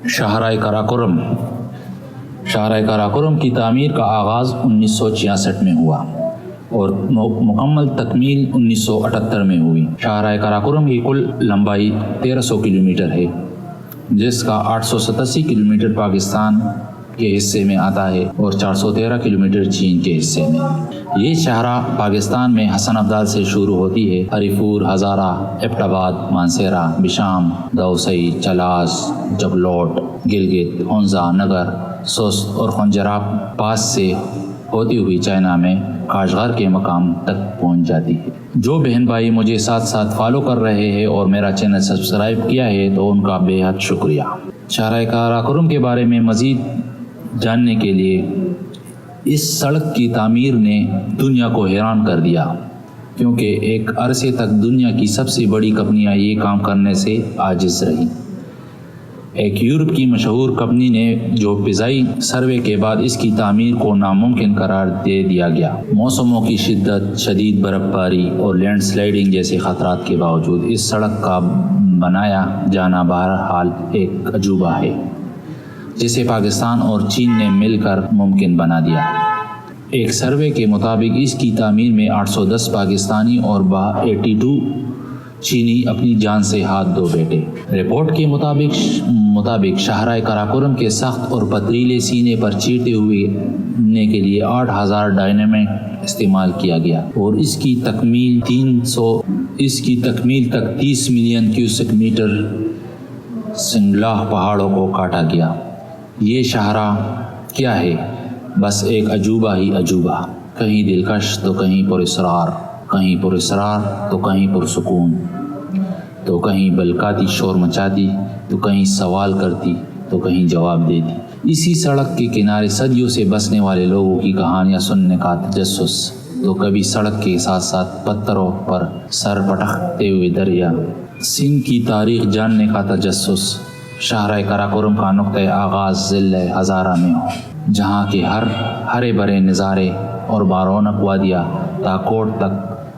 شاہراہ قراقرم کی تعمیر کا آغاز 1966 میں ہوا اور مکمل تکمیل 1978 میں ہوئی۔ شاہراہ قراقرم کی کل لمبائی 1300 کلومیٹر ہے، جس کا 887 کلومیٹر پاکستان کے حصے میں آتا ہے اور 413 کلومیٹر چین کے حصے میں۔ یہ شاہراہ پاکستان میں حسن ابدال سے شروع ہوتی ہے۔ ہری پور، ہزارہ، ایبٹ آباد، مانسہرہ، بشام، دوسئی، چلاس، جگلوٹ، گلگت، ہنزا، نگر، سست اور خنجراب پاس سے ہوتی ہوئی چائنا میں کاشغر کے مقام تک پہنچ جاتی ہے۔ جو بہن بھائی مجھے ساتھ ساتھ فالو کر رہے ہیں اور میرا چینل سبسکرائب کیا ہے تو ان کا بے حد شکریہ۔ شاہراہ قراقرم کے بارے میں مزید جاننے کے لیے اس سڑک کی تعمیر نے دنیا کو حیران کر دیا، کیونکہ ایک عرصے تک دنیا کی سب سے بڑی کمپنیاں یہ کام کرنے سے عاجز رہیں۔ ایک یورپ کی مشہور کمپنی نے جو فضائی سروے کے بعد اس کی تعمیر کو ناممکن قرار دے دیا گیا۔ موسموں کی شدت، شدید برف باری اور لینڈ سلائڈنگ جیسے خطرات کے باوجود اس سڑک کا بنایا جانا بہرحال ایک عجوبہ ہے، جسے پاکستان اور چین نے مل کر ممکن بنا دیا۔ ایک سروے کے مطابق اس کی تعمیر میں 810 پاکستانی اور 82 چینی اپنی جان سے ہاتھ دھو بیٹھے۔ رپورٹ کے مطابق شاہراہ قراقرم کے سخت اور پتریلے سینے پر چیرتے ہوئے کے لیے 8000 ڈائنامائٹ استعمال کیا گیا اور اس کی تکمیل تک 30 ملین کیوسک میٹر سنگلاہ پہاڑوں کو کاٹا گیا۔ یہ شاہراہ کیا ہے؟ بس ایک عجوبہ ہی عجوبہ، کہیں دلکش تو کہیں پراسرار، کہیں پراسرار تو کہیں پرسکون، تو کہیں بلکاتی شور مچاتی، تو کہیں سوال کرتی، تو کہیں جواب دیتی۔ اسی سڑک کے کنارے صدیوں سے بسنے والے لوگوں کی کہانیاں سننے کا تجسس، تو کبھی سڑک کے ساتھ ساتھ پتھروں پر سر پٹکتے ہوئے دریا۔ سندھ کی تاریخ جاننے کا تجسس۔ شاہراہ قراقرم کا نقطۂ آغاز ضلع ہزارہ میں ہو، جہاں کے ہرے بھرے نظارے اور بارونق وادیاں تاکوٹ تک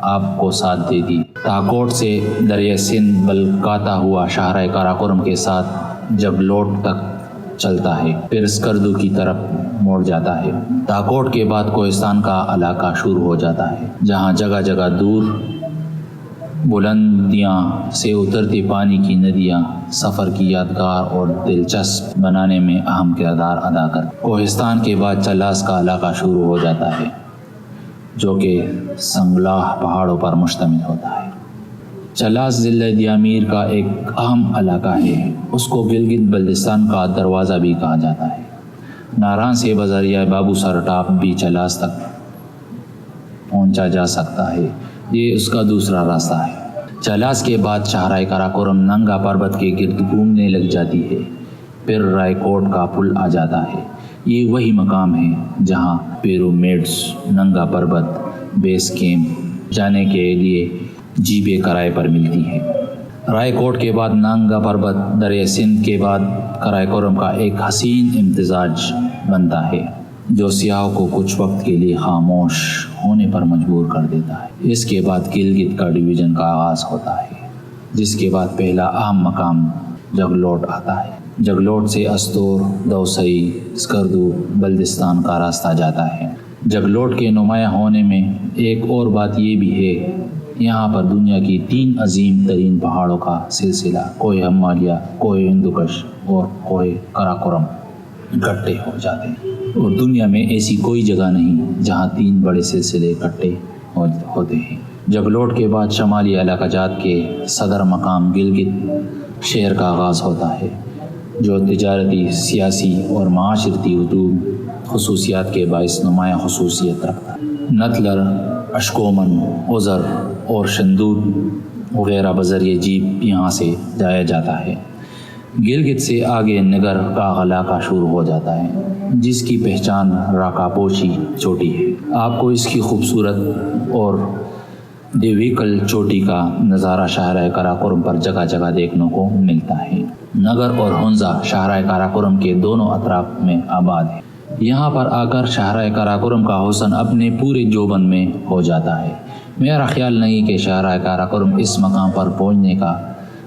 آپ کو ساتھ دیتی۔ تاکوٹ سے دریا سندھ بلکاتا ہوا شاہراہ قراقرم کے ساتھ جگلوٹ تک چلتا ہے، پھر اسکردو کی طرف موڑ جاتا ہے۔ تاکوٹ کے بعد کوہستان کا علاقہ شروع ہو جاتا ہے، جہاں جگہ جگہ دور بلندیاں سے اترتی پانی کی ندیاں سفر کی یادگار اور دلچسپ بنانے میں اہم کردار ادا کرتی۔ کوہستان کے بعد چلاس کا علاقہ شروع ہو جاتا ہے، جو کہ سنگلاہ پہاڑوں پر مشتمل ہوتا ہے۔ چلاس ضلع دیامیر کا ایک اہم علاقہ ہے، اس کو گلگت بلتستان کا دروازہ بھی کہا جاتا ہے۔ ناران سے بذریعہ بابو سر ٹاپ بھی چلاس تک پہنچا جا سکتا ہے، یہ اس کا دوسرا راستہ ہے۔ چلاس کے بعد شاہراہ قراقرم ننگا پربت کے گرد گھومنے لگ جاتی ہے، پھر رائے کوٹ کا پل آ جاتا ہے۔ یہ وہی مقام ہے جہاں پیرامڈز، ننگا پربت بیس کیمپ جانے کے لیے جیپیں کرائے پر ملتی ہیں۔ رائے کوٹ کے بعد ننگا پربت دریا سندھ کے بعد قراقرم کا ایک حسین امتزاج بنتا ہے، جو سیاحوں کو کچھ وقت کے لیے خاموش ہونے پر مجبور کر دیتا ہے۔ اس کے بعد گلگت کا ڈویژن کا آغاز ہوتا ہے، جس کے بعد پہلا اہم مقام جگلوٹ آتا ہے۔ جگلوٹ سے استور، دوسئی، اسکردو، بلتستان کا راستہ جاتا ہے۔ جگلوٹ کے نمایاں ہونے میں ایک اور بات یہ بھی ہے، یہاں پر دنیا کی 3 عظیم ترین پہاڑوں کا سلسلہ کوہ ہمالیہ، کوہ ہندوکش اور کوہ قراقرم اکٹھے ہو جاتے ہیں، اور دنیا میں ایسی کوئی جگہ نہیں جہاں 3 بڑے سلسلے اکٹھے ہوتے ہیں۔ جگلوٹ کے بعد شمالی علاقہ جات کے صدر مقام گلگت شہر کا آغاز ہوتا ہے، جو تجارتی، سیاسی اور معاشرتی خصوصیات کے باعث نمایاں خصوصیت رکھتا ہے۔ نتلر، اشکومن، اوزر اور شندود وغیرہ بذریعہ جیپ یہاں سے جایا جاتا ہے۔ گلگت سے آگے نگر کا علاقہ شروع ہو جاتا ہے، جس کی پہچان راکاپوچی چوٹی ہے۔ آپ کو اس کی خوبصورت اور دیویکل چوٹی کا نظارہ شاہراہ قراقرم پر جگہ جگہ دیکھنے کو ملتا ہے۔ نگر اور ہنزا شاہراہ قراقرم کے دونوں اطراف میں آباد ہے۔ یہاں پر آ کر شاہراہ قراقرم کا حسن اپنے پورے جوبن میں ہو جاتا ہے۔ میرا خیال نہیں کہ شاہراہ قراقرم اس مقام پر پہنچنے کا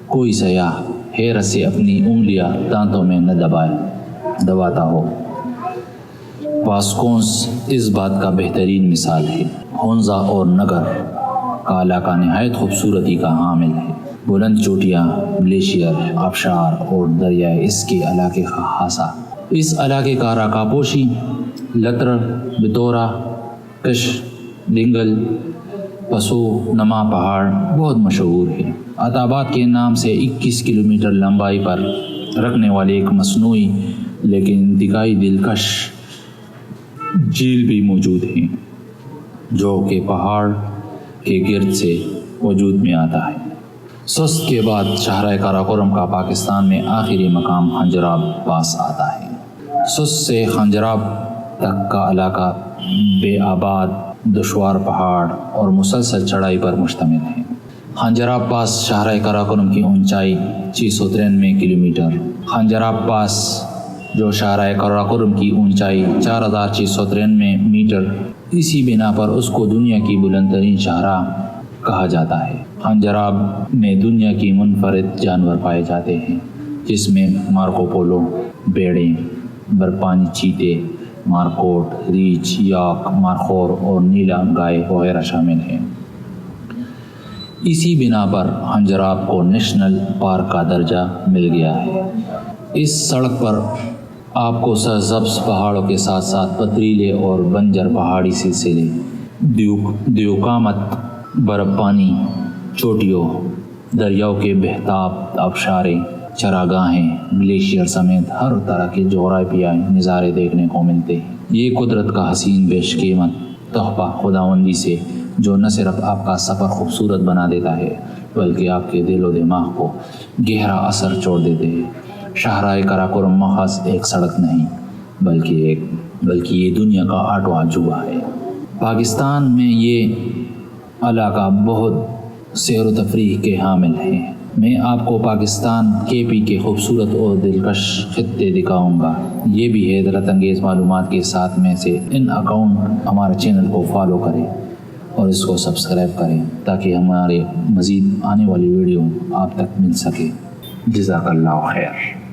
کوئی سیاح حیرت سے اپنی انگلیاں دانتوں میں نہ دباتا ہو۔ واسکونس اس بات کا بہترین مثال ہے۔ ہونزا اور نگر کا علاقہ نہایت خوبصورتی کا حامل ہے۔ بلند چوٹیاں، گلیشیئر، آبشار اور دریائے اس کے علاقے کا خاصہ۔ اس علاقے کا راکاپوشی، لتر، بتورا، کش، دنگل، پسو نما پہاڑ بہت مشہور ہے۔ عتابات کے نام سے 21 کلومیٹر لمبائی پر رکھنے والے ایک مصنوعی لیکن انتہائی دلکش جھیل بھی موجود ہے، جو کہ پہاڑ کے گرد سے وجود میں آتا ہے۔ سست کے بعد شاہراہ قراقرم کا پاکستان میں آخری مقام خنجرآب پاس آتا ہے۔ سست سے خنجرآب تک کا علاقہ بے آباد، دشوار پہاڑ اور مسلسل چڑھائی پر مشتمل ہے۔ خنجرآب پاس شاہراہ قراقرم کی اونچائی 693 کلومیٹر۔ خنجرآب پاس جو شاہراہ قراقرم کی اونچائی 4693 میٹر، اسی بنا پر اس کو دنیا کی بلند ترین شاہراہ کہا جاتا ہے۔ خنجرآب میں دنیا کی منفرد جانور پائے جاتے ہیں، جس میں مارکو پولو، بیڑے، برپانی چیتے، مارکوٹ، ریچھ، یاک، مارخور اور نیلا گائے وغیرہ شامل ہیں۔ اسی بنا پر خنجرآب کو نیشنل پارک کا درجہ مل گیا ہے۔ اس سڑک پر آپ کو سرسبز پہاڑوں کے ساتھ ساتھ پتھریلے اور بنجر پہاڑی سلسلے، دیوقامت، برف پانی چوٹیوں، دریاؤں کے بہتاب آبشاریں، چراگاہیں، گلیشیئر سمیت ہر طرح کے جغرافیائی نظارے دیکھنے کو ملتے ہیں۔ یہ قدرت کا حسین بیش قیمت تحفہ خداوندی سے، جو نہ صرف آپ کا سفر خوبصورت بنا دیتا ہے بلکہ آپ کے دل و دماغ کو گہرا اثر چھوڑ دیتے ہیں۔ شاہراہ قراقرم محض ایک سڑک نہیں بلکہ یہ دنیا کا 8واں عجوبہ ہے۔ پاکستان میں یہ علاقہ بہت سیر و تفریح کے حامل ہے۔ میں آپ کو پاکستان KP کے خوبصورت اور دلکش خطے دکھاؤں گا۔ یہ بھی حیرت انگیز معلومات کے ساتھ میں سے ان اکاؤنٹ ہمارے چینل کو فالو کریں اور اس کو سبسکرائب کریں تاکہ ہمارے مزید آنے والی ویڈیو آپ تک مل سکے۔ جزاک اللہ خیر۔